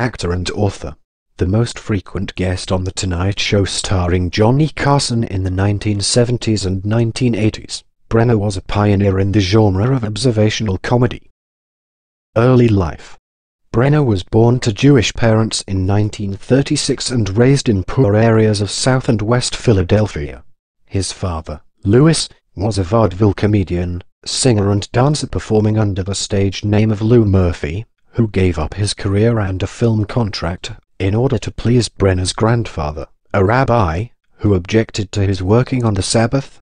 actor and author. The most frequent guest on The Tonight Show starring Johnny Carson in the 1970s and 1980s, Brenner was a pioneer in the genre of observational comedy. Early life. Brenner was born to Jewish parents in 1936 and raised in poor areas of South and West Philadelphia. His father, Louis, was a vaudeville comedian, singer and dancer performing under the stage name of Lou Murphy, who gave up his career and a film contract in order to please Brenner's grandfather, a rabbi, who objected to his working on the Sabbath.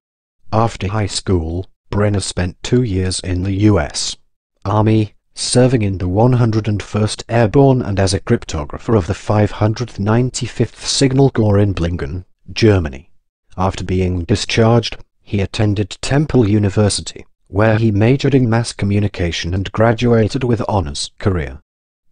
After high school, Brenner spent 2 years in the U.S. Army, serving in the 101st Airborne and as a cryptographer of the 595th Signal Corps in Blingen, Germany. After being discharged, he attended Temple University, where he majored in mass communication and graduated with honors. Career.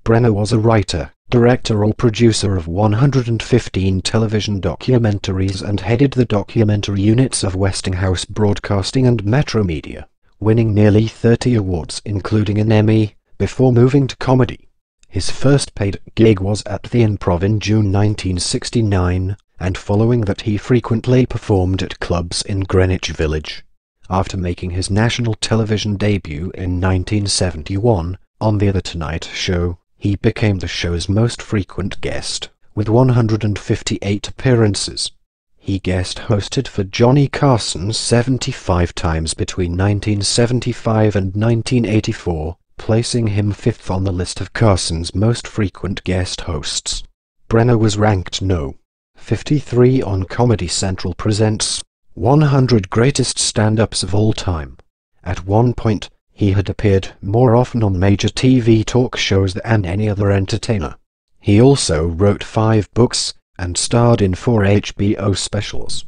Brenner was a writer, director or producer of 115 television documentaries and headed the documentary units of Westinghouse Broadcasting and Metro Media, winning nearly 30 awards including an Emmy, before moving to comedy. His first paid gig was at the Improv in June 1969, and following that he frequently performed at clubs in Greenwich Village. After making his national television debut in 1971, on The Tonight Show, he became the show's most frequent guest, with 158 appearances. He guest hosted for Johnny Carson 75 times between 1975 and 1984, placing him 5th on the list of Carson's most frequent guest hosts. Brenner was ranked No. 53 on Comedy Central Presents 100 Greatest Stand-Ups of All Time. At one point, he had appeared more often on major TV talk shows than any other entertainer. He also wrote 5 books, and starred in 4 HBO specials.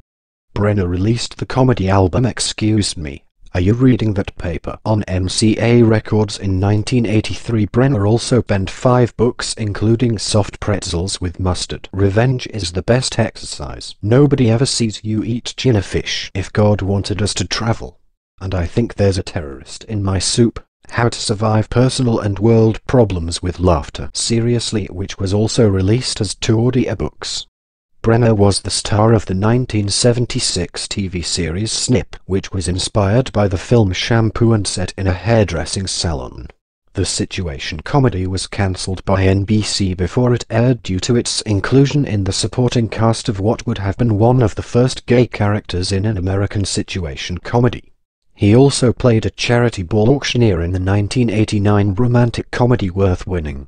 Brenner released the comedy album Excuse Me, Are You Reading That Paper on MCA Records in 1983. Brenner also penned 5 books including Soft Pretzels with Mustard, Revenge is the Best Exercise, Nobody Ever Sees You Eat Tuna Fish, If God Wanted Us to Travel, and I Think There's a Terrorist in My Soup, How to Survive Personal and World Problems with Laughter Seriously, which was also released as 2 audiobooks. Brenner was the star of the 1976 TV series Snip, which was inspired by the film Shampoo and set in a hairdressing salon. The situation comedy was cancelled by NBC before it aired due to its inclusion in the supporting cast of what would have been one of the first gay characters in an American situation comedy. He also played a charity ball auctioneer in the 1989 romantic comedy Worth Winning.